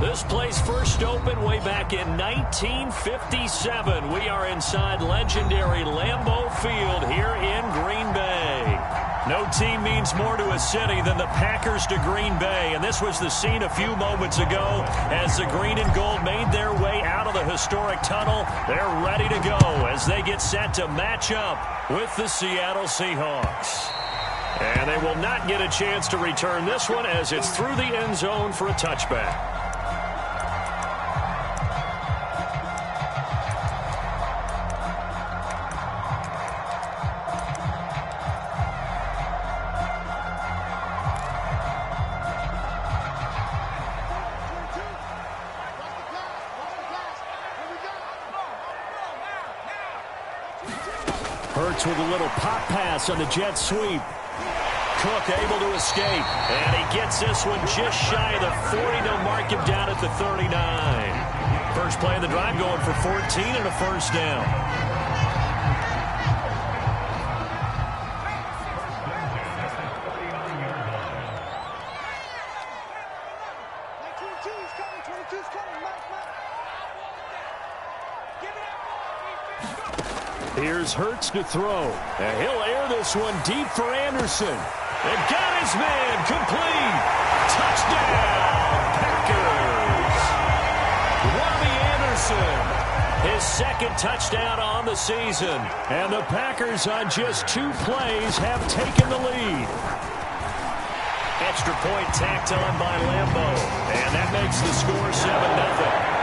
This place first opened way back in 1957. We are inside legendary Lambeau Field here in Green Bay. No team means more to a city than the Packers to Green Bay, and this was the scene a few moments ago as the green and gold made their way out of the historic tunnel. They're ready to go as they get set to match up with the Seattle Seahawks. And they will not get a chance to return this one as it's through the end zone for a touchback. Hurts with a little pop pass on the jet sweep. Cook able to escape, and he gets this one just shy of the 40. They'll mark him down at the 39. First play of the drive going for 14 and a first down. Here's Hurts to throw. And he'll air this one deep for Anderson. And got his man complete. Touchdown, Packers. Robbie Anderson, his second touchdown on the season. And the Packers on just 2 plays have taken the lead. Extra point tacked on by Lambeau. And that makes the score 7-0.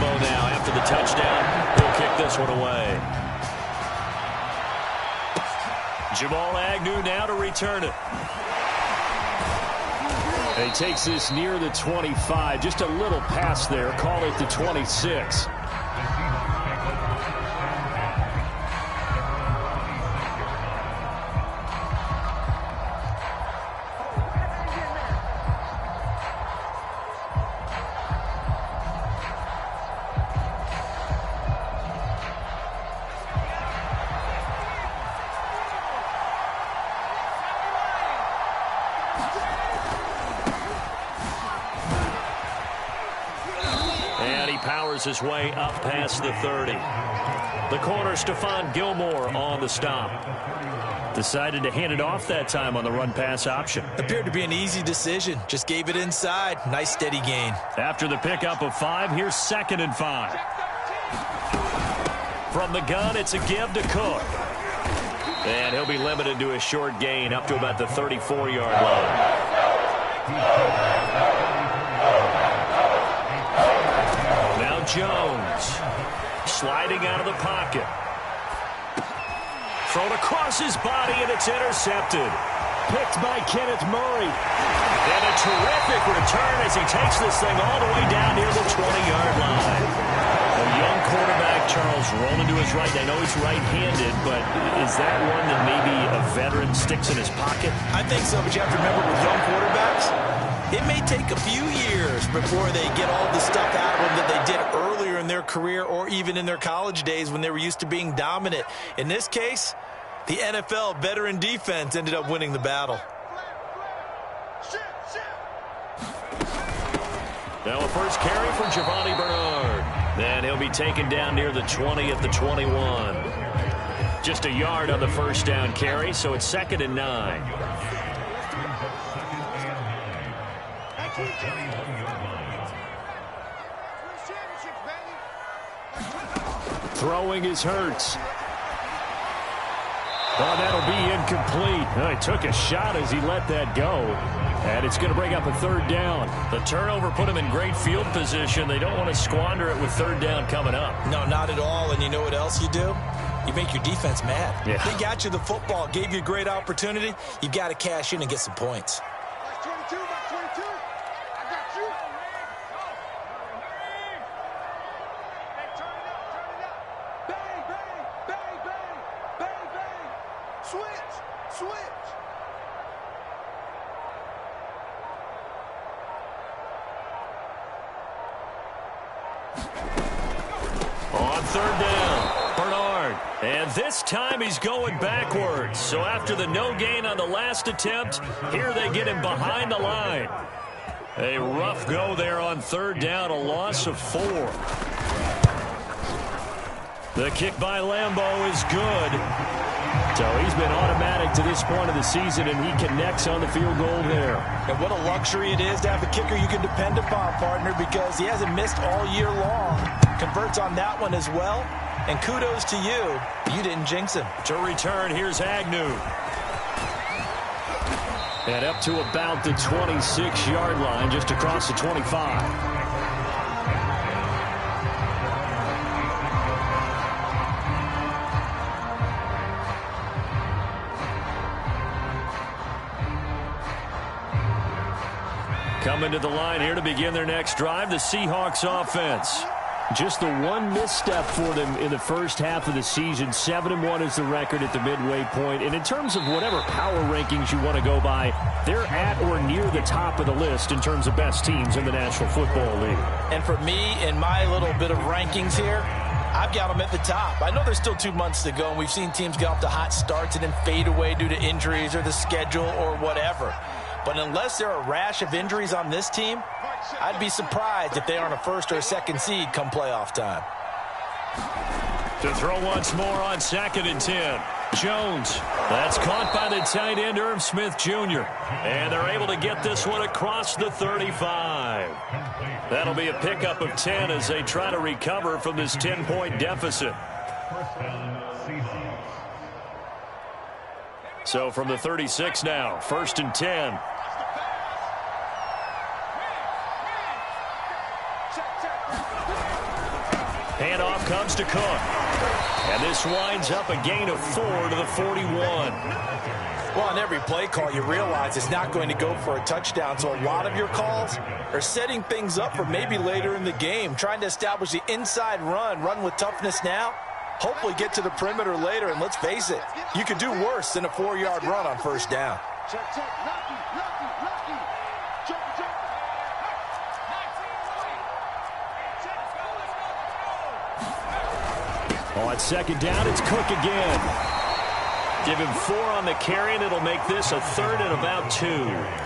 Now after the touchdown, he'll kick this one away. Jamal Agnew now to return it. And he takes this near the 25. Just a little pass there. Call it the 26. Powers his way up past the 30. The corner, Stephon Gilmore, on the stop. Decided to hand it off that time on the run-pass option. Appeared to be an easy decision. Just gave it inside. Nice steady gain. After the pickup of 5, here's 2nd and 5. From the gun, it's a give to Cook. And he'll be limited to a short gain up to about the 34-yard line. Jones sliding out of the pocket. Thrown across his body, and it's intercepted. Picked by Kenneth Murray. And a terrific return as he takes this thing all the way down near the 20-yard line. A young quarterback, Charles, rolling to his right. I know he's right-handed, but is that one that maybe a veteran sticks in his pocket? I think so, but you have to remember with young quarterbacks, it may take a few years before they get all the stuff out of them that they did earlier in their career or even in their college days when they were used to being dominant. In this case, the NFL veteran defense ended up winning the battle. Now a first carry from Giovanni Bernard. Then he'll be taken down near the 20 at the 21. Just a yard on the first down carry, so it's 2nd and 9. Throwing is Hurts. Oh, that'll be incomplete. He took a shot as he let that go. And it's going to bring up a 3rd down. The turnover put him in great field position. They don't want to squander it with 3rd down coming up. No, not at all. And you know what else you do? You make your defense mad. Yeah. They got you the football, gave you a great opportunity. You got to cash in and get some points. this time he's going backwards. So after the no gain on the last attempt, here they get him behind the line. A rough go there on third down, a loss of 4. The kick by Lambeau is good. So he's been automatic to this point of the season, and he connects on the field goal there. And what a luxury it is to have a kicker you can depend upon, partner, because he hasn't missed all year long. Converts on that one as well. And kudos to you. You didn't jinx him. To return, here's Agnew. And up to about the 26-yard line, just across the 25. Coming to the line here to begin their next drive, the Seahawks offense. Just the one misstep for them in the first half of the season. 7-1 is the record at the midway point. And in terms of whatever power rankings you want to go by, they're at or near the top of the list in terms of best teams in the National Football League. And for me, in my little bit of rankings here, I've got them at the top. I know there's still 2 months to go, and we've seen teams get off to hot starts and then fade away due to injuries or the schedule or whatever. But unless there are a rash of injuries on this team, I'd be surprised if they aren't a first or a second seed come playoff time. To throw once more on 2nd and 10. Jones. That's caught by the tight end, Irv Smith Jr. And they're able to get this one across the 35. That'll be a pickup of 10 as they try to recover from this 10-point deficit. So from the 36 now, 1st and 10. Handoff comes to Cook. And this winds up a gain of 4 to the 41. Well, on every play call, you realize it's not going to go for a touchdown. So a lot of your calls are setting things up for maybe later in the game, trying to establish the inside run with toughness now. Hopefully get to the perimeter later, and let's face it, you could do worse than a 4-yard run on first down. On 2nd down, it's Cook again. Give him 4 on the carry, and it'll make this a 3rd and about 2.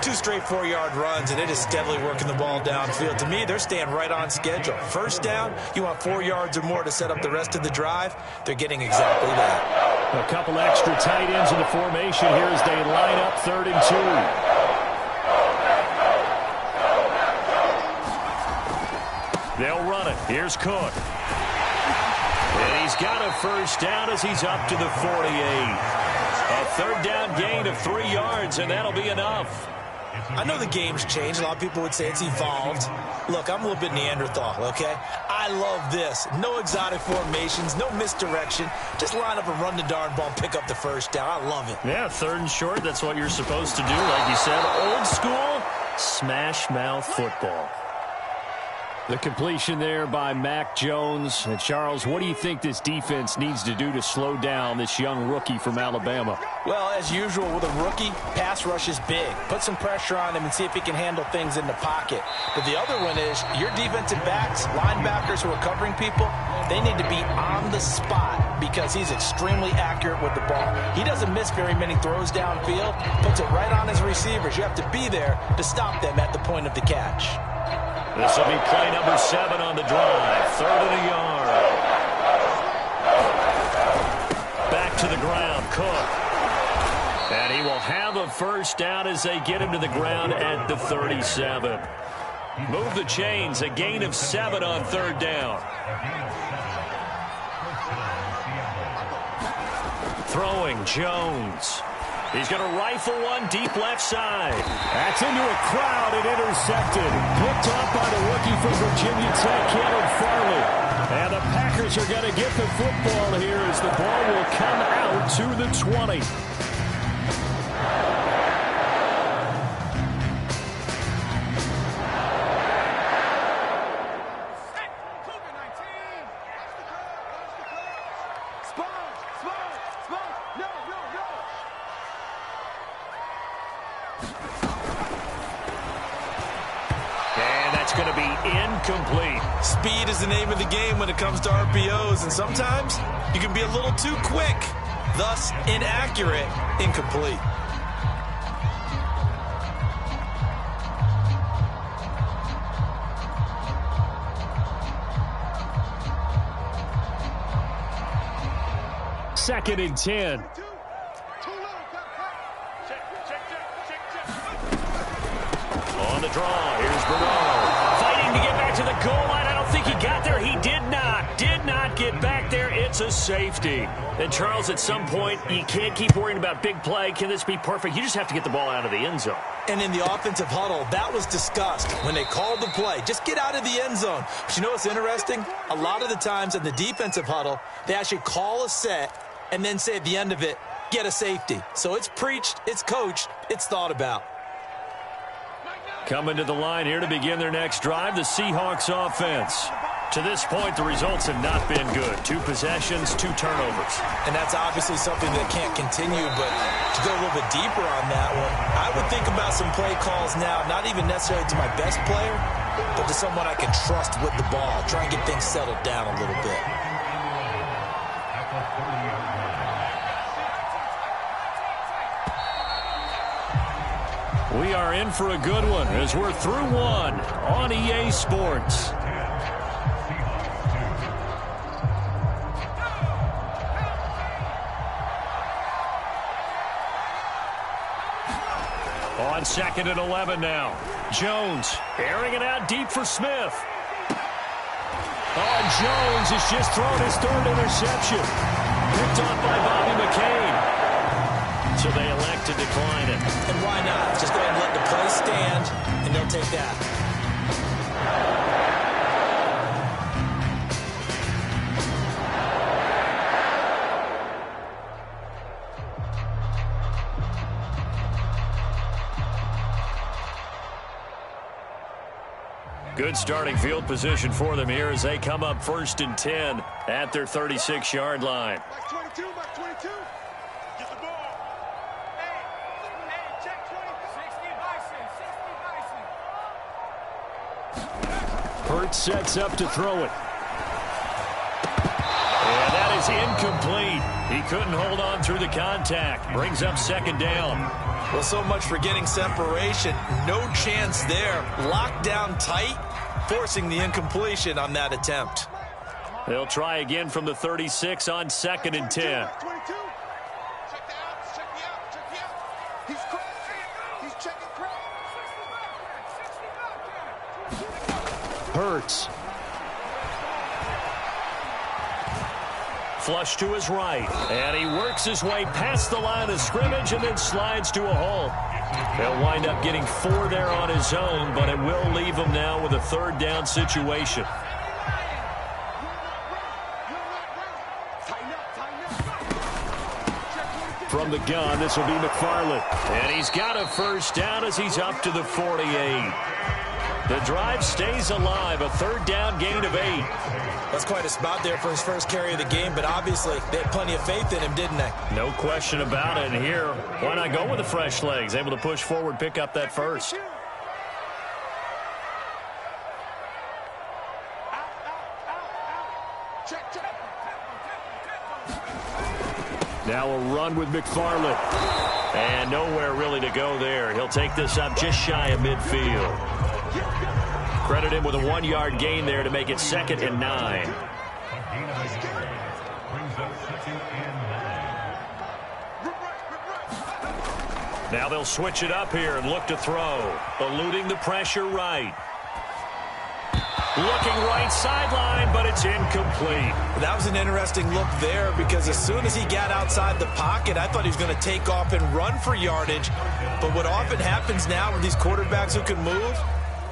2 straight 4-yard runs, and it is steadily working the ball downfield. To me, they're staying right on schedule. First down, you want 4 yards or more to set up the rest of the drive. They're getting exactly that. A couple extra tight ends in the formation here as they line up 3rd and 2. They'll run it. Here's Cook. And he's got a first down as he's up to the 48. A 3rd down gain of 3 yards, and that'll be enough. I know the game's changed. A lot of people would say it's evolved. Look, I'm a little bit Neanderthal, okay? I love this. No exotic formations, no misdirection. Just line up and run the darn ball and pick up the first down. I love it. Yeah, 3rd and short, that's what you're supposed to do. Like you said, old school, smash mouth football. The completion there by Mac Jones. And Charles, what do you think this defense needs to do to slow down this young rookie from Alabama? Well, as usual with a rookie, pass rush is big. Put some pressure on him and see if he can handle things in the pocket. But the other one is your defensive backs, linebackers who are covering people, they need to be on the spot because he's extremely accurate with the ball. He doesn't miss very many throws downfield, puts it right on his receivers. You have to be there to stop them at the point of the catch. This will be play number 7 on the drive. 3rd and a yard. Back to the ground, Cook. And he will have a first down as they get him to the ground at the 37. Move the chains, a gain of 7 on 3rd down. Throwing, Jones. He's going to rifle one deep left side. That's into a crowd and intercepted. Picked off by the rookie from Virginia Tech, Caleb Farley. And the Packers are going to get the football here as the ball will come out to the 20. going to be incomplete. Speed is the name of the game when it comes to RPOs, and sometimes you can be a little too quick, thus inaccurate, incomplete. Second and 10. On the draw, here's Burrow. Fighting to get back to the goal line. I don't think he got there. He did not get back there. It's a safety. And, Charles, at some point, you can't keep worrying about big play. Can this be perfect? You just have to get the ball out of the end zone. And in the offensive huddle, that was discussed when they called the play. Just get out of the end zone. But you know what's interesting? A lot of the times in the defensive huddle, they actually call a set and then say at the end of it, get a safety. So it's preached, it's coached, it's thought about. Coming to the line here to begin their next drive, the Seahawks offense. To this point, the results have not been good. 2 possessions, 2 turnovers. And that's obviously something that can't continue, but to go a little bit deeper on that one, I would think about some play calls now, not even necessarily to my best player, but to someone I can trust with the ball. Try and get things settled down a little bit. We are in for a good one as we're through one on EA Sports. On 2nd and 11 now. Jones airing it out deep for Smith. Oh, Jones has just thrown his 3rd interception. Picked off by Bobby McCain. So they elect to decline it. And why not? Just go ahead and let the play stand, and they'll take that. Good starting field position for them here as they come up 1st and 10 at their 36-yard line. Back 22, back 22. Get the ball. Hey, check 20. 60 Bison. Hurts sets up to throw it. And that is incomplete. He couldn't hold on through the contact. Brings up 2nd down. Well, so much for getting separation. No chance there. Locked down tight, forcing the incompletion on that attempt. They'll try again from the 36 on 2nd and 10. 22. Check the outs, check the out, check the out. He's crashing. He's checking crash. Hurts. Flush to his right. And he works his way past the line of scrimmage and then slides to a hole. They'll wind up getting 4 there on his own, but it will leave him now with a 3rd down situation. From the gun, this will be McFarland. And he's got a 1st down as he's up to the 48. The drive stays alive, a 3rd down gain of 8. That's quite a spot there for his first carry of the game, but obviously they had plenty of faith in him, didn't they? No question about it. And here, why not go with the fresh legs? Able to push forward, pick up that 1st. Now a run with McFarland. And nowhere really to go there. He'll take this up just shy of midfield. Credit him with a 1-yard gain there to make it 2nd and 9. Now they'll switch it up here and look to throw. Eluding the pressure right. Looking right sideline, but it's incomplete. That was an interesting look there because as soon as he got outside the pocket, I thought he was going to take off and run for yardage. But what often happens now with these quarterbacks who can move,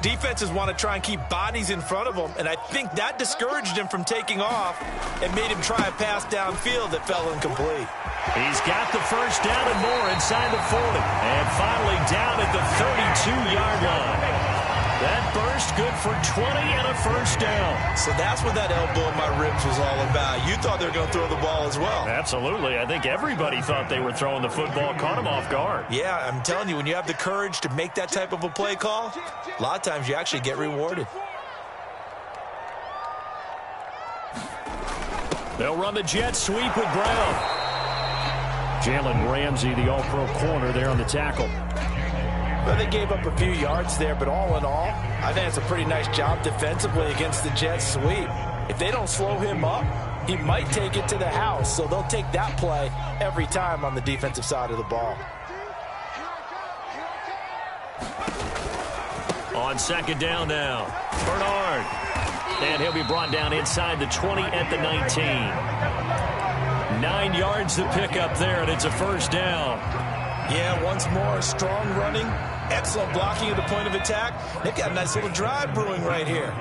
defenses want to try and keep bodies in front of them, and I think that discouraged him from taking off and made him try a pass downfield that fell incomplete. He's got the 1st down and more inside the 40. And finally down at the 32-yard line. That burst good for 20 and a first down. So that's what that elbow in my ribs was all about. You thought they were going to throw the ball as well. Absolutely. I think everybody thought they were throwing the football, caught him off guard. Yeah, I'm telling you, when you have the courage to make that type of a play call, a lot of times you actually get rewarded. They'll run the jet sweep with Brown. Jalen Ramsey, the all-pro corner there on the tackle. Well, they gave up a few yards there, but all in all, I think it's a pretty nice job defensively against the jet sweep. If they don't slow him up, he might take it to the house, so they'll take that play every time on the defensive side of the ball. On second down now, Bernard. And he'll be brought down inside the 20 at the 19. 9 yards to pick up there, and it's a first down. Yeah, once more, strong running, excellent blocking at the point of attack. They've got a nice little drive brewing right here.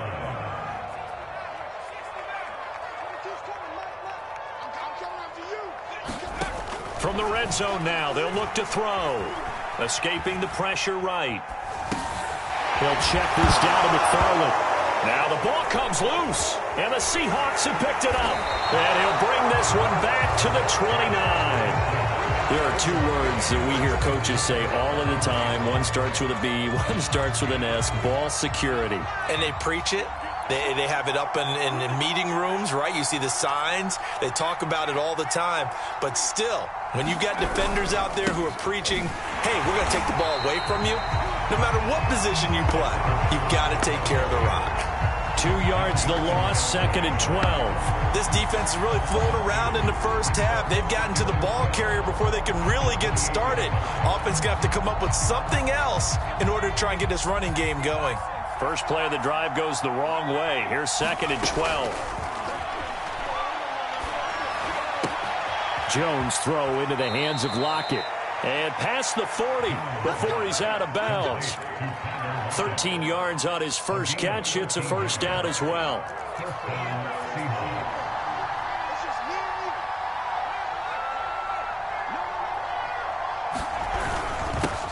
From the red zone now, they'll look to throw. Escaping the pressure right. He'll check this down to McFarland. Now the ball comes loose, and the Seahawks have picked it up. And he'll bring this one back to the 29. There are 2 words that we hear coaches say all of the time. One starts with a B, one starts with an S, ball security. And they preach it. They have it up in meeting rooms, right? You see the signs. They talk about it all the time. But still, when you've got defenders out there who are preaching, hey, we're going to take the ball away from you, no matter what position you play, you've got to take care of the rock. 2 yards the loss, second and 12. This defense has really flown around in the first half. They've gotten to the ball carrier before they can really get started. Offense going to have to come up with something else in order to try and get this running game going. First play of the drive goes the wrong way. Here's second and 12. Jones throw into the hands of Lockett. And past the 40 before he's out of bounds. 13 yards on his first catch. It's a first down as well.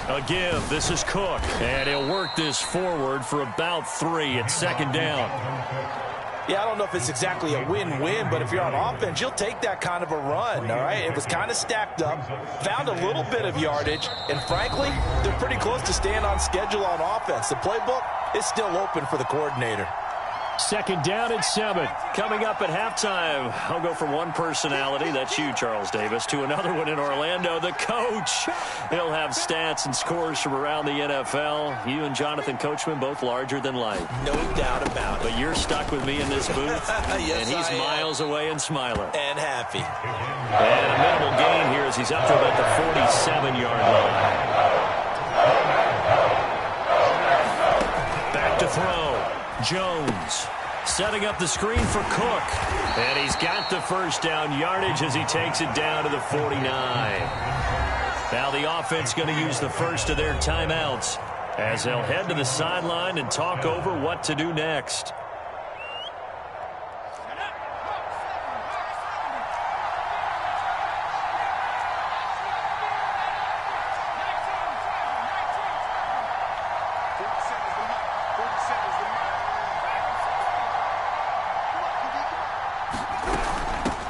A give. This is Cook. And he'll work this forward for about 3 at second down. Yeah, I don't know if it's exactly a win-win, but if you're on offense, you'll take that kind of a run, all right? It was kind of stacked up, found a little bit of yardage, and frankly, they're pretty close to staying on schedule on offense. The playbook is still open for the coordinator. Second down and 7. Coming up at halftime, I'll go from one personality, that's you, Charles Davis, to another one in Orlando, the coach. He'll have stats and scores from around the NFL. You and Jonathan Coachman, both larger than life. No doubt about it. But you're stuck with me in this booth, yes, and he's miles away and smiling. And happy. And a minimal gain here as he's up to about the 47-yard line. Back to throw. Jones setting up the screen for Cook. And he's got the first down yardage as he takes it down to the 49. Now the offense going to use the first of their timeouts as they'll head to the sideline and talk over what to do next.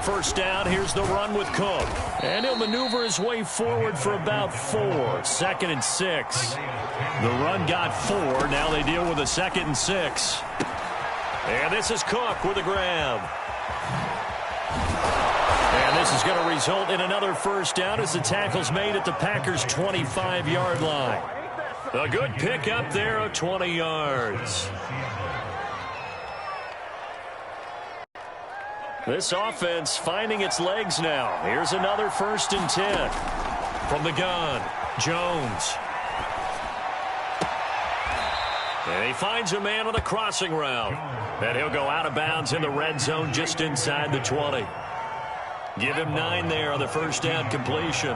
First down, here's the run with Cook. And he'll maneuver his way forward for about 4. Second and 6. The run got 4. Now they deal with a second and 6. And this is Cook with a grab. And this is going to result in another first down as the tackle's made at the Packers' 25-yard line. A good pickup there of 20 yards. This offense finding its legs now. Here's another first and 10. From the gun, Jones. And he finds a man on the crossing route. And he'll go out of bounds in the red zone just inside the 20. Give him 9 there on the first down completion.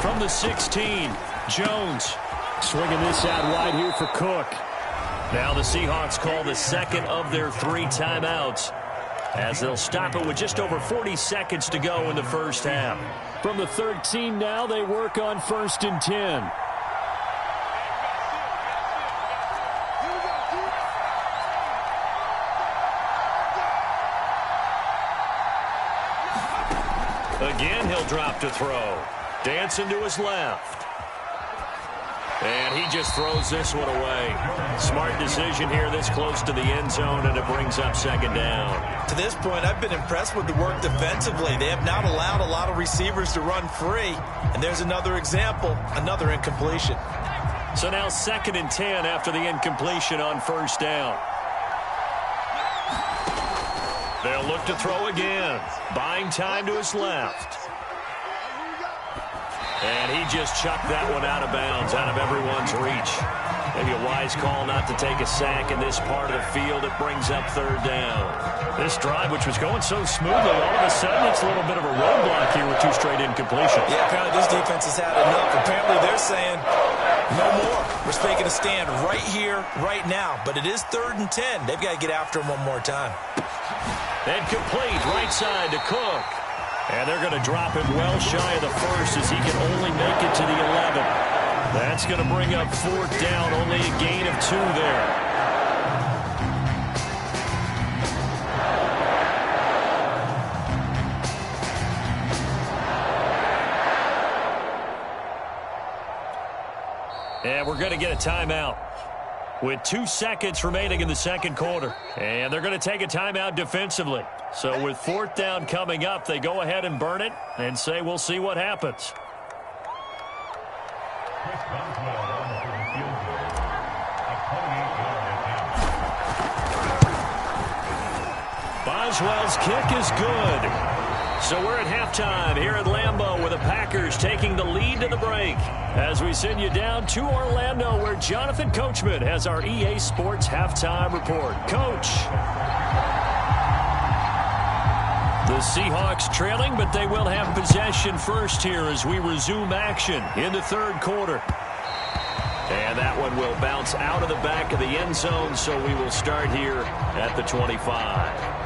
From the 16, Jones. Swinging this out wide here for Cook. Now the Seahawks call the second of their 3 timeouts as they'll stop it with just over 40 seconds to go in the first half. From the 13 now, they work on first and 10. Again, he'll drop to throw. Dancing to his left. And he just throws this one away. Smart decision here this close to the end zone, and it brings up second down. To this point, I've been impressed with the work defensively. They have not allowed a lot of receivers to run free. And there's another example, another incompletion. So now 2nd and 10 after the incompletion on first down. They'll look to throw again. Buying time to his left. And he just chucked that one out of bounds, out of everyone's reach. Maybe a wise call not to take a sack in this part of the field. It brings up third down. This drive, which was going so smoothly, all of a sudden it's a little bit of a roadblock here with 2 straight incompletions. Yeah, apparently this defense has had enough. Apparently they're saying, no more. We're taking a stand right here, right now. But it is 3rd and 10. They've got to get after him one more time. And complete, right side to Cook. And they're going to drop him well shy of the first as he can only make it to the 11. That's going to bring up 4th down, only a gain of 2 there. And we're going to get a timeout with 2 seconds remaining in the second quarter. And they're going to take a timeout defensively. So with 4th down coming up, they go ahead and burn it and say we'll see what happens. Boswell's kick is good. So we're at halftime here at Lambeau with the Packers taking the lead to the break. As we send you down to Orlando where Jonathan Coachman has our EA Sports halftime report. Coach. The Seahawks trailing, but they will have possession first here as we resume action in the third quarter. And that one will bounce out of the back of the end zone, so we will start here at the 25.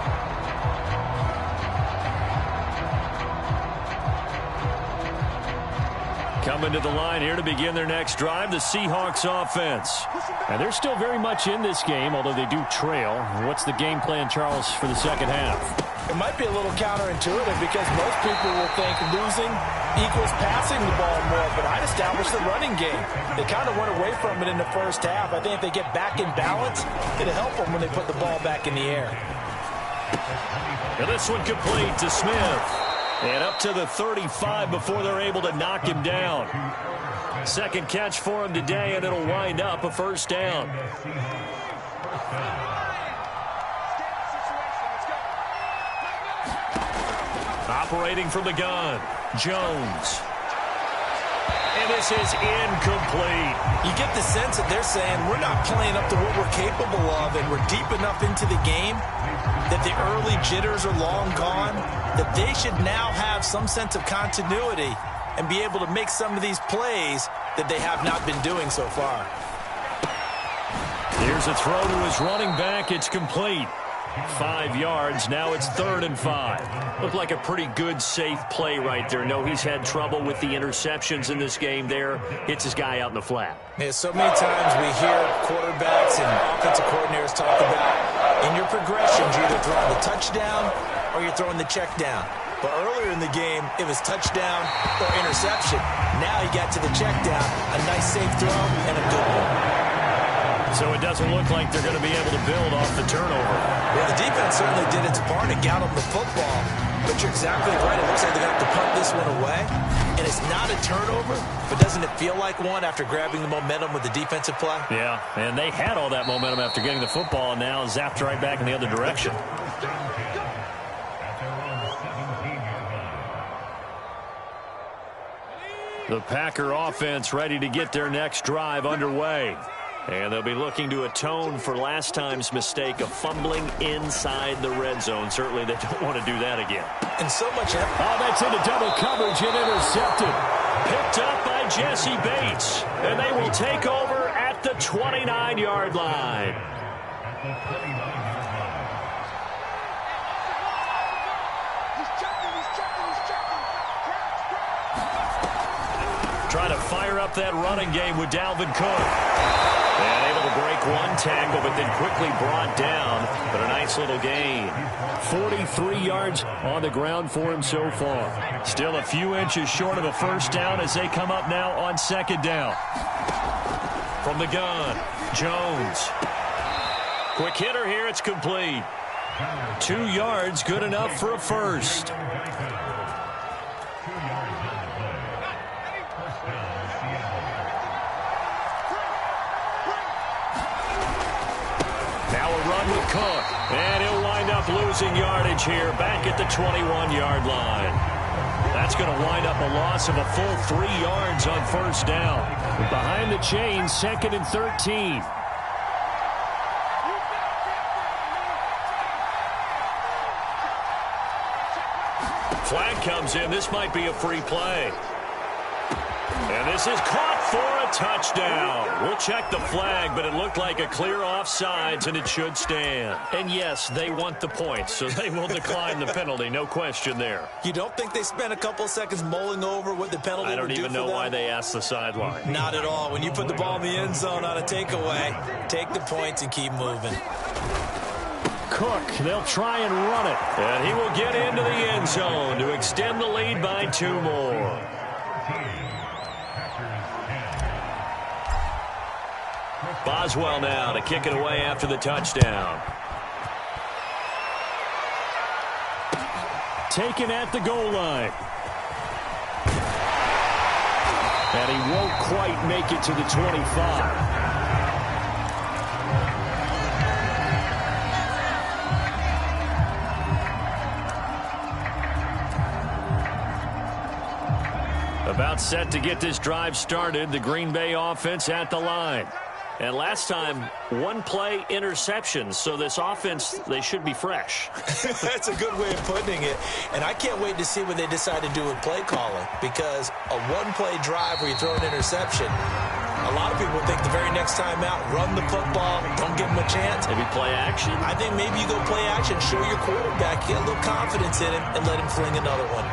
Coming to the line here to begin their next drive, the Seahawks offense. And they're still very much in this game, although they do trail. What's the game plan, Charles, for the second half? It might be a little counterintuitive because most people will think losing equals passing the ball more, but I'd establish the running game. They kind of went away from it in the first half. I think if they get back in balance, it'll help them when they put the ball back in the air. And this one complete to Smith. And up to the 35 before they're able to knock him down. Second catch for him today, and it'll wind up a first down. Operating from the gun, Jones. And this is incomplete. You get the sense that they're saying we're not playing up to what we're capable of, and we're deep enough into the game that the early jitters are long gone, that they should now have some sense of continuity and be able to make some of these plays that they have not been doing so far. Here's a throw to his running back. It's complete. 5 yards. Now it's 3rd and 5. Looked like a pretty good, safe play right there. No, he's had trouble with the interceptions in this game there. Hits his guy out in the flat. Yeah, so many times we hear quarterbacks and offensive coordinators talk about in your progressions, you're either throwing the touchdown or you're throwing the check down. But earlier in the game, it was touchdown or interception. Now you got to the check down, a nice safe throw, and a good one. So it doesn't look like they're going to be able to build off the turnover. Well, the defense certainly did its part and got them the football. But you're exactly right. It looks like they're going to have to punt this one away. And it's not a turnover, but doesn't it feel like one after grabbing the momentum with the defensive play? Yeah, and they had all that momentum after getting the football and now zapped right back in the other direction. The Packer offense ready to get their next drive underway. And they'll be looking to atone for last time's mistake of fumbling inside the red zone. Certainly they don't want to do that again. And so much... Oh, that's into double coverage and intercepted. Picked up by Jesse Bates. And they will take over at the 29-yard line. Trying to fire up that running game with Dalvin Cook. And able to break one tackle, but then quickly brought down. But a nice little gain. 43 yards on the ground for him so far. Still a few inches short of a first down as they come up now on second down. From the gun, Jones. Quick hitter here, it's complete. 2 yards, good enough for a first. With Cook, and he'll wind up losing yardage here back at the 21-yard line. That's going to wind up a loss of a full 3 yards on first down. Behind the chains, 2nd and 13. Flag comes in. This might be a free play. And this is caught for a touchdown. We'll check the flag, but it looked like a clear offsides, and it should stand. And yes, they want the points, so they will decline the penalty. No question there. You don't think they spent a couple seconds mulling over what the penalty would do for them? I don't even know why they asked the sideline. Not at all. When you put the ball in the end zone on a takeaway, take the points and keep moving. Cook, they'll try and run it. And he will get into the end zone to extend the lead by 2 more. Boswell now to kick it away after the touchdown. Taken at the goal line. And he won't quite make it to the 25. About set to get this drive started. The Green Bay offense at the line. And last time, 1 play interception. So this offense, they should be fresh. That's a good way of putting it. And I can't wait to see what they decide to do with play calling. Because a 1-play drive where you throw an interception, a lot of people think the very next time out, run the football, don't give them a chance. Maybe play action. I think maybe you go play action, show your quarterback, get a little confidence in him, and let him fling another one.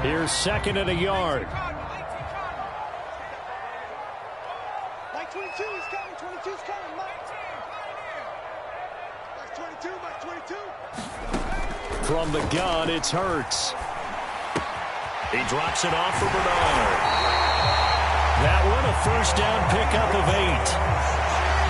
Here's 2nd and a yard. Mike 22 is coming. 22 is coming. Mike 22. Mike 22. From the gun, it's Hurts. He drops it off for Bernard. That one, a first down pickup of 8.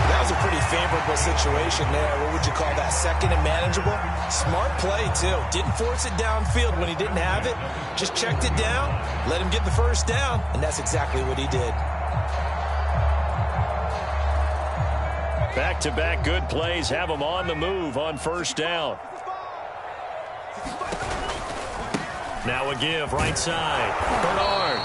That was a pretty favorable situation there. What would you call that? 2nd and manageable? Smart play, too. Didn't force it downfield when he didn't have it. Just checked it down, let him get the first down, and that's exactly what he did. Back-to-back good plays have him on the move on first down. Now a give, right side. Bernard.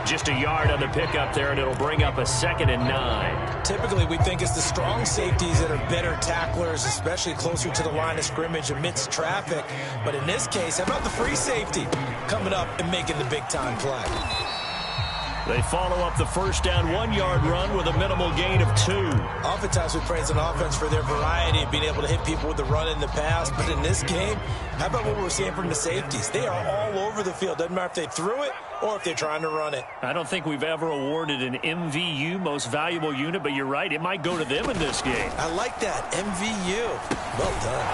Just a yard on the pickup there, and it'll bring up a 2nd and 9. Typically, we think it's the strong safeties that are better tacklers, especially closer to the line of scrimmage amidst traffic. But in this case, how about the free safety coming up and making the big-time play? They follow up the first down 1-yard run with a minimal gain of 2. Oftentimes we praise an offense for their variety of being able to hit people with the run in the pass. But in this game, how about what we're seeing from the safeties? They are all over the field. Doesn't matter if they threw it or if they're trying to run it. I don't think we've ever awarded an MVU, most valuable unit, but you're right. It might go to them in this game. I like that. MVU. Well done.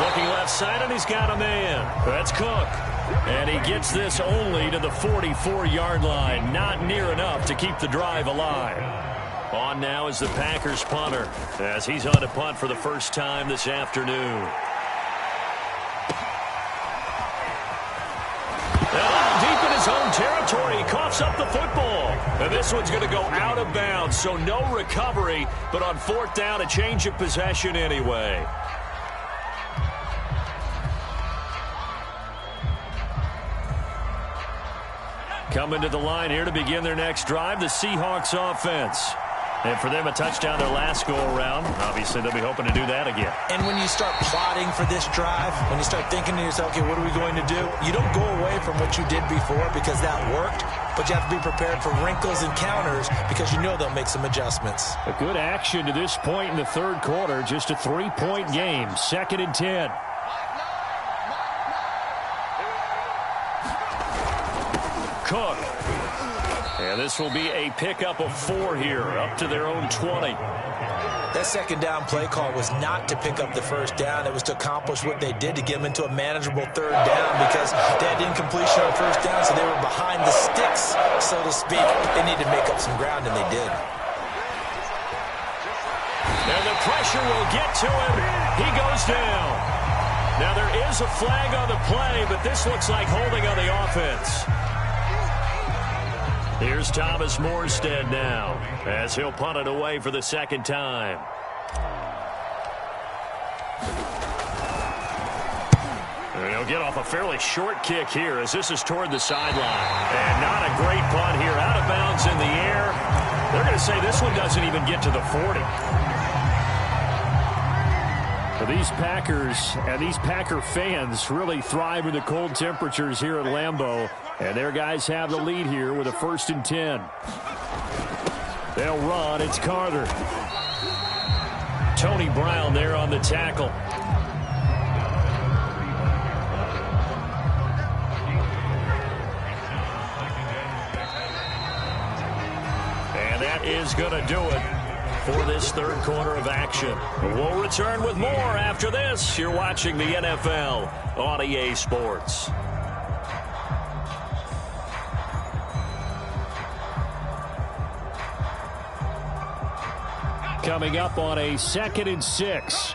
Looking left side, and he's got a man. That's Cook. And he gets this only to the 44-yard line. Not near enough to keep the drive alive. On now is the Packers punter as he's on to punt for the first time this afternoon. Deep in his own territory, he coughs up the football. And this one's going to go out of bounds, so no recovery, but on 4th down, a change of possession anyway. Coming to the line here to begin their next drive, the Seahawks offense. And for them, a touchdown their last go-around. Obviously, they'll be hoping to do that again. And when you start plotting for this drive, when you start thinking to yourself, okay, what are we going to do? You don't go away from what you did before because that worked, but you have to be prepared for wrinkles and counters because you know they'll make some adjustments. A good action to this point in the 3rd quarter. Just a 3-point game. 2nd and 10. Cook. And this will be a pickup of 4 here, up to their own 20. That second down play call was not to pick up the first down. It was to accomplish what they did, to get them into a manageable third down, because they had incompletion on first down, so they were behind the sticks, so to speak. They needed to make up some ground, and they did. And the pressure will get to him. He goes down. Now there is a flag on the play, but this looks like holding on the offense. Here's Thomas Morstead now, as he'll punt it away for the second time. And he'll get off a fairly short kick here, as this is toward the sideline. And not a great punt here, out of bounds in the air. They're going to say this one doesn't even get to the 40. Well, these Packers and these Packer fans really thrive in the cold temperatures here at Lambeau. And their guys have the lead here with a 1st and 10. They'll run. It's Carter. Tony Brown there on the tackle. And that is going to do it for this third quarter of action. We'll return with more after this. You're watching the NFL on EA Sports. Coming up on a 2nd and 6.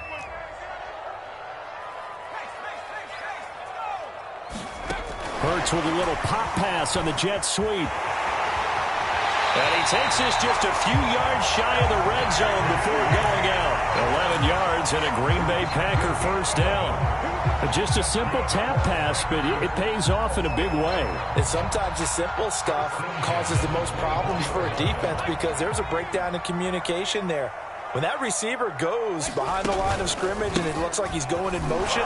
Hurts with a little pop pass on the jet sweep. And he takes this just a few yards shy of the red zone before going out. 11 yards and a Green Bay Packer first down. Just a simple tap pass, but it pays off in a big way. And sometimes the simple stuff causes the most problems for a defense, because there's a breakdown in communication there. When that receiver goes behind the line of scrimmage and it looks like he's going in motion,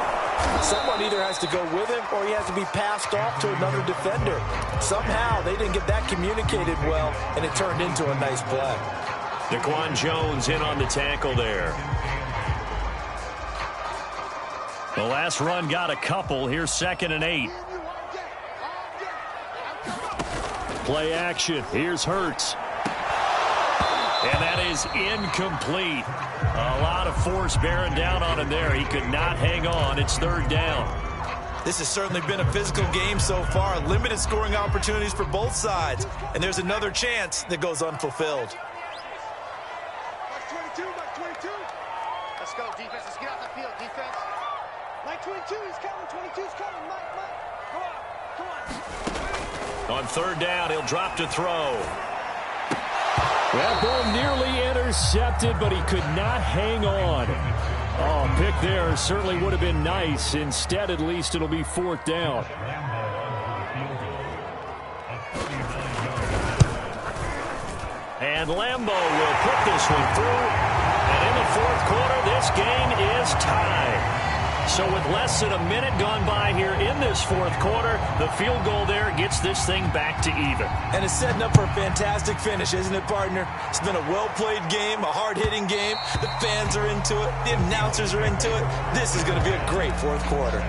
someone either has to go with him or he has to be passed off to another defender. Somehow they didn't get that communicated well, and it turned into a nice play. Daquan Jones in on the tackle there. The last run got a couple. Here's 2nd and 8. Play action. Here's Hurts. And that is incomplete. A lot of force bearing down on him there. He could not hang on. It's 3rd down. This has certainly been a physical game so far. Limited scoring opportunities for both sides. And there's another chance that goes unfulfilled. Mike 22, Mike 22. Let's go, defense. Let's get out the field, defense. Mike 22, he's coming. 22's coming. Mike. Come on. On 3rd down, he'll drop to throw. That ball nearly intercepted, but he could not hang on. Oh, pick there certainly would have been nice. Instead, at least, it'll be 4th down. And Lambeau will put this one through. And in the 4th quarter, this game is tied. So with less than a minute gone by here in this 4th quarter, the field goal there gets this thing back to even. And it's setting up for a fantastic finish, isn't it, partner? It's been a well-played game, a hard-hitting game. The fans are into it. The announcers are into it. This is going to be a great 4th quarter.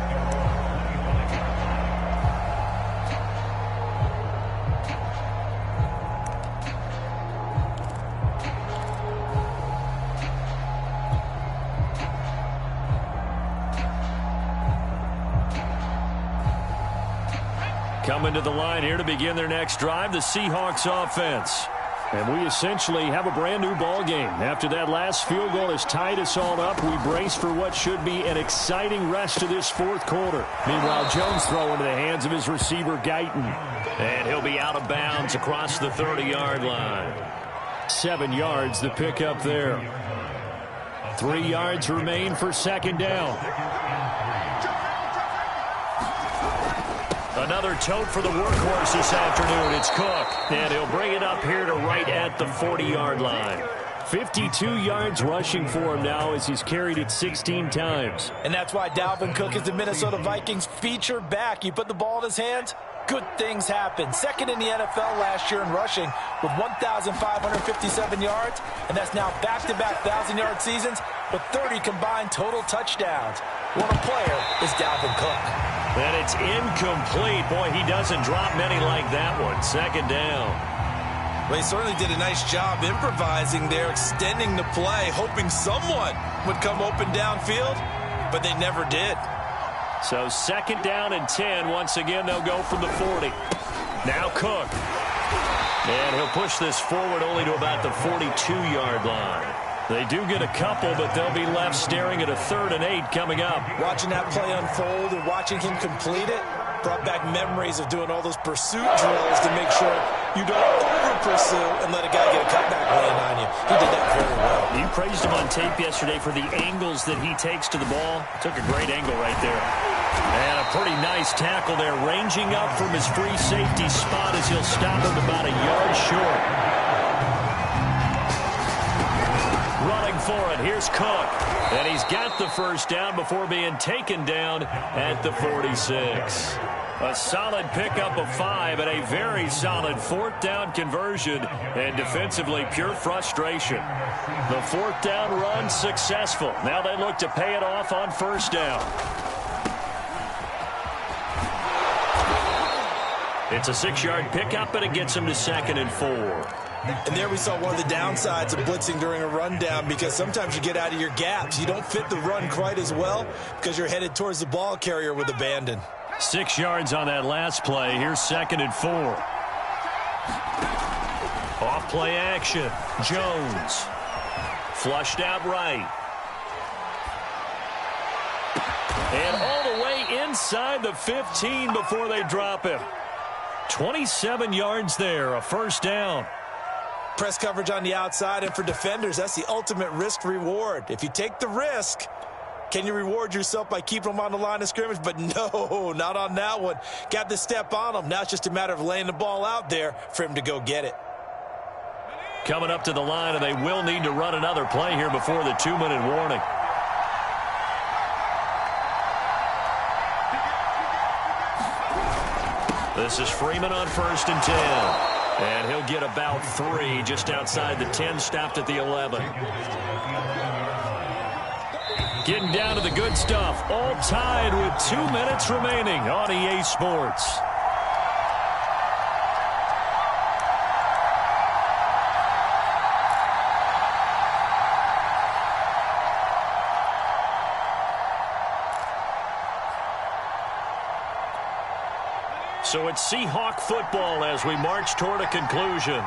Coming to the line here to begin their next drive, the Seahawks offense. And we essentially have a brand new ball game. After that last field goal has tied us all up, we brace for what should be an exciting rest to this 4th quarter. Meanwhile, Jones throwing into the hands of his receiver, Guyton. And he'll be out of bounds across the 30-yard line. 7 yards the pickup there. 3 yards remain for 2nd down. Another tote for the workhorse this afternoon. It's Cook. And he'll bring it up here to right at the 40-yard line. 52 yards rushing for him now as he's carried it 16 times. And that's why Dalvin Cook is the Minnesota Vikings feature back. You put the ball in his hands, good things happen. 2nd in the NFL last year in rushing with 1,557 yards. And that's now back-to-back 1,000-yard seasons with 30 combined total touchdowns. What a player is Dalvin Cook. And it's incomplete. Boy, he doesn't drop many like that one. Second down. Well, he certainly did a nice job improvising there, extending the play, hoping someone would come open downfield, but they never did. So second down and 10. Once again, they'll go from the 40. Now Cook. And he'll push this forward only to about the 42-yard line. They do get a couple, but they'll be left staring at a 3rd and 8 coming up. Watching that play unfold and watching him complete it brought back memories of doing all those pursuit drills to make sure you don't over-pursue and let a guy get a cutback laying on you. He did that very well. You praised him on tape yesterday for the angles that he takes to the ball. Took a great angle right there. And a pretty nice tackle there, ranging up from his free safety spot as he'll stop him about a yard short. Running for it, here's Cook. And he's got the first down before being taken down at the 46. A solid pickup of 5 and a very solid 4th down conversion. And defensively, pure frustration. The 4th down run successful. Now they look to pay it off on 1st down. It's a 6-yard pickup, and it gets him to 2nd and 4. And there we saw one of the downsides of blitzing during a rundown, because sometimes you get out of your gaps. You don't fit the run quite as well because you're headed towards the ball carrier with abandon. 6 yards on that last play. Here's 2nd and 4. Off play action. Jones. Flushed out right. And all the way inside the 15 before they drop him. 27 yards there, a 1st down. Press coverage on the outside, and for defenders, that's the ultimate risk-reward. If you take the risk, can you reward yourself by keeping them on the line of scrimmage? But no, not on that one. Got the step on them. Now it's just a matter of laying the ball out there for him to go get it. Coming up to the line, and they will need to run another play here before the 2-minute warning. This is Freeman on 1st and 10. And he'll get about 3 just outside the 10, stopped at the 11. Getting down to the good stuff. All tied with 2 minutes remaining on EA Sports. So it's Seahawk football as we march toward a conclusion.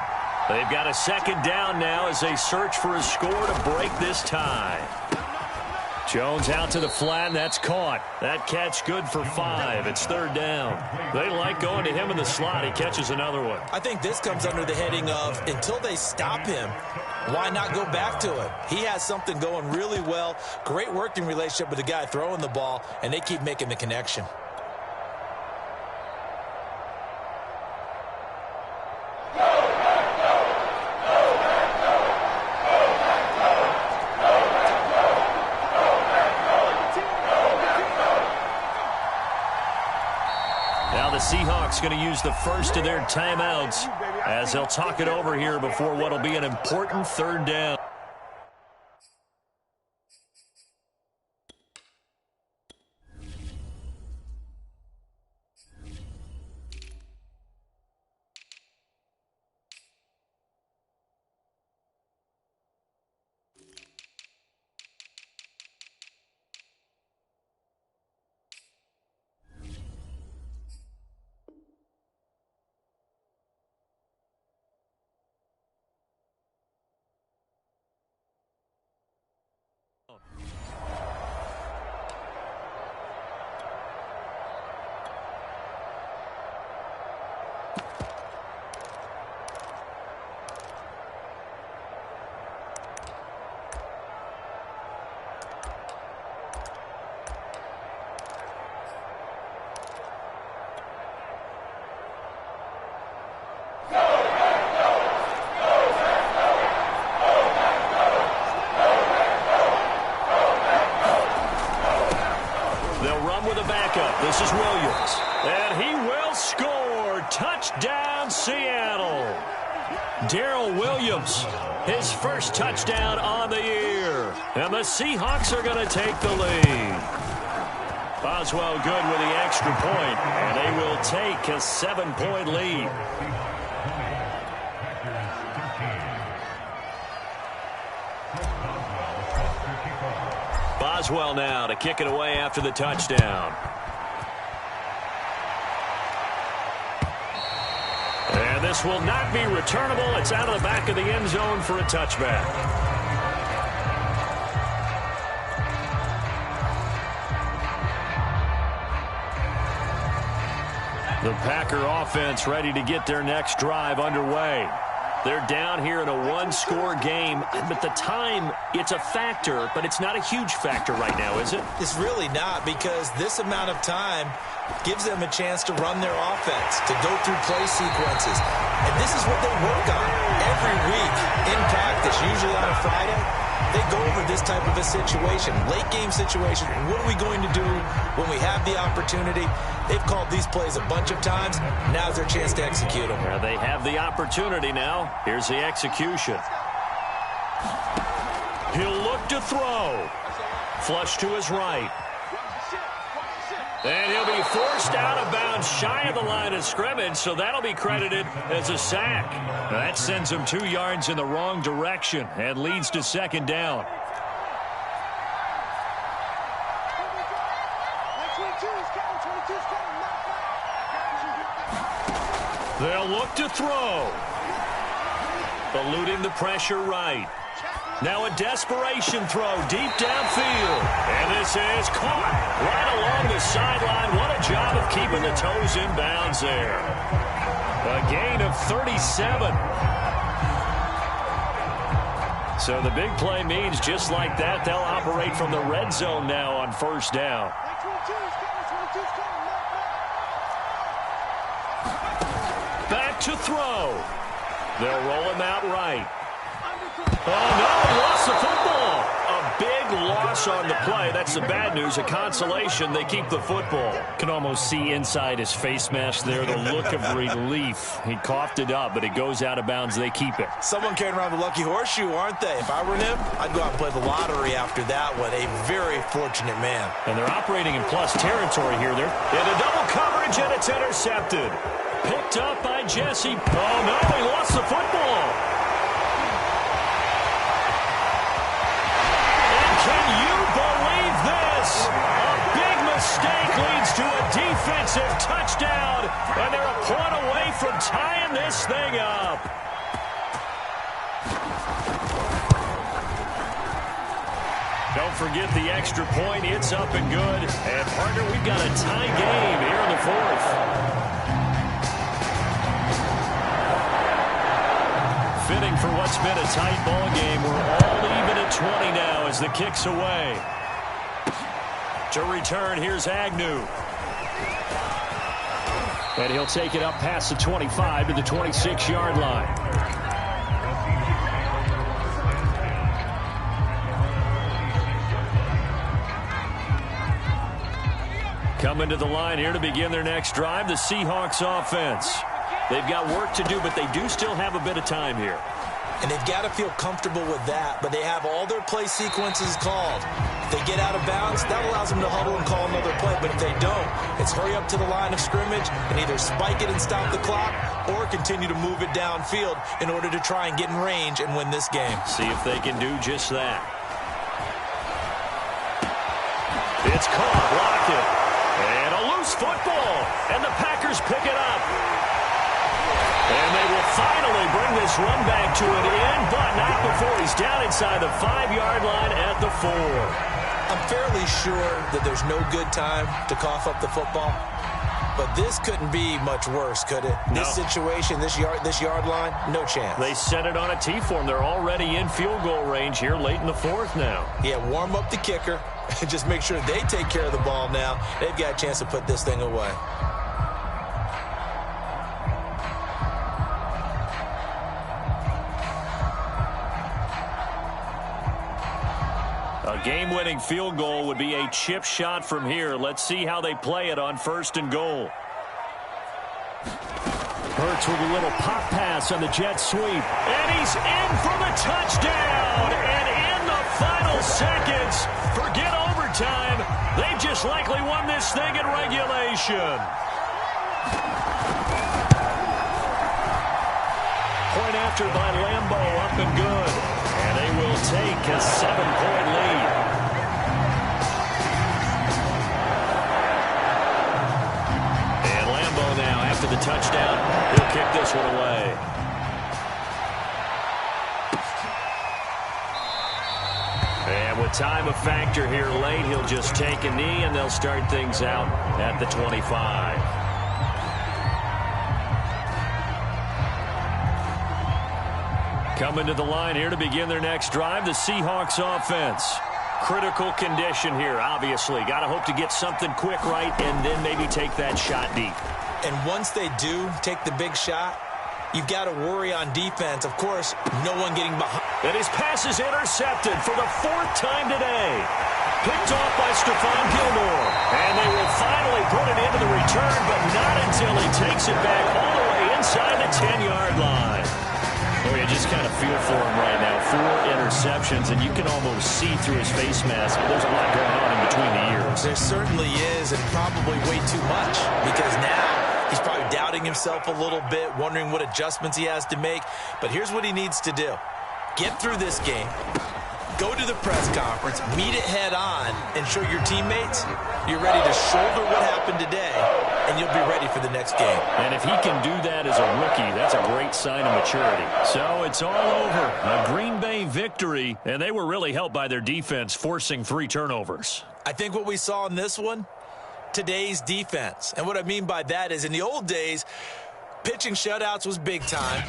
They've got a 2nd down now as they search for a score to break this tie. Jones out to the flat, and that's caught. That catch good for 5. It's 3rd down. They like going to him in the slot. He catches another one. I think this comes under the heading of, until they stop him, why not go back to it? He has something going really well. Great working relationship with the guy throwing the ball, and they keep making the connection. Seahawks going to use the first of their timeouts as they'll talk it over here before what will be an important 3rd down. This is Williams, and he will score. Touchdown, Seattle. Darrell Williams, his first touchdown on the year. And the Seahawks are going to take the lead. Boswell good with the extra point, and they will take a 7-point lead. Boswell now to kick it away after the touchdown. And this will not be returnable. It's out of the back of the end zone for a touchback. The Packer offense ready to get their next drive underway. They're down here in a one-score game, but the time, it's a factor, but it's not a huge factor right now, is it? It's really not, because this amount of time gives them a chance to run their offense, to go through play sequences. And this is what they work on every week in practice, usually on a Friday. They go over this type of a situation, late-game situation. What are we going to do when we have the opportunity? They've called these plays a bunch of times. Now's their chance to execute them. Well, they have the opportunity now. Here's the execution. He'll look to throw. Flush to his right. And he'll be forced out of bounds shy of the line of scrimmage, so that'll be credited as a sack. That sends him 2 yards in the wrong direction and leads to second down. They'll look to throw. Eluding the pressure right. Now a desperation throw deep downfield. And this is caught right along the sideline. What a job of keeping the toes in bounds there. A gain of 37. So the big play means just like that, they'll operate from the red zone now on first down. Back to throw. They'll roll him out right. Oh, no, he lost the football. A big loss on the play. That's the bad news. A consolation, they keep the football. Can almost see inside his face mask there the look of relief. He coughed it up, but it goes out of bounds. They keep it. Someone carrying around the lucky horseshoe, aren't they? If I were him, I'd go out and play the lottery after that one. A very fortunate man. And they're operating in plus territory here. They're in a double coverage, and it's intercepted. Picked up by Jesse. Oh, no, he lost the football. Can you believe this? A big mistake leads to a defensive touchdown, and they're a point away from tying this thing up. Don't forget the extra point. It's up and good. And, partner, we've got a tie game here in the fourth. Fitting for what's been a tight ball game. We're all even at 20 now as the kick's away. To return, here's Agnew. And he'll take it up past the 25 to the 26-yard line. Coming to the line here to begin their next drive, the Seahawks offense. They've got work to do, but they do still have a bit of time here. And they've got to feel comfortable with that, but they have all their play sequences called. If they get out of bounds, that allows them to huddle and call another play, but if they don't, it's hurry up to the line of scrimmage and either spike it and stop the clock or continue to move it downfield in order to try and get in range and win this game. See if they can do just that. It's caught, blocked it. And a loose football, and the Packers pick it up. And they will finally bring this run back to an end, but not before he's down inside the 5-yard line at the 4. I'm fairly sure that there's no good time to cough up the football, but this couldn't be much worse, could it? No. This situation, this yard line, no chance. They set it on a T-form. They're already in field goal range here late in the fourth now. Yeah, warm up the kicker and just make sure they take care of the ball now. They've got a chance to put this thing away. A game-winning field goal would be a chip shot from here. Let's see how they play it on 1st and goal. Hurts with a little pop pass on the jet sweep. And he's in for the touchdown. And in the final seconds, forget overtime. They've just likely won this thing in regulation. Point after by Lambeau, up and good. And they will take a 7-point lead. And Lambeau now, after the touchdown, he'll kick this one away. And with time a factor here late, he'll just take a knee, and they'll start things out at the 25. Coming to the line here to begin their next drive, the Seahawks offense. Critical condition here, obviously. Got to hope to get something quick right and then maybe take that shot deep. And once they do take the big shot, you've got to worry on defense. Of course, no one getting behind. And his pass is intercepted for the 4th time today. Picked off by Stephon Gilmore. And they will finally put it into the return, but not until he takes it back all the way inside the 10-yard line. Oh, you just kind of feel for him right now. 4 interceptions, and you can almost see through his face mask. There's a lot going on in between the ears. There certainly is, and probably way too much, because now he's probably doubting himself a little bit, wondering what adjustments he has to make. But here's what he needs to do. Get through this game. Go to the press conference, meet it head on, and show your teammates you're ready to shoulder what happened today, and you'll be ready for the next game. And if he can do that as a rookie, that's a great sign of maturity. So it's all over. A Green Bay victory, and they were really helped by their defense forcing 3 turnovers. I think what we saw in this one, today's defense. And what I mean by that is in the old days, pitching shutouts was big time.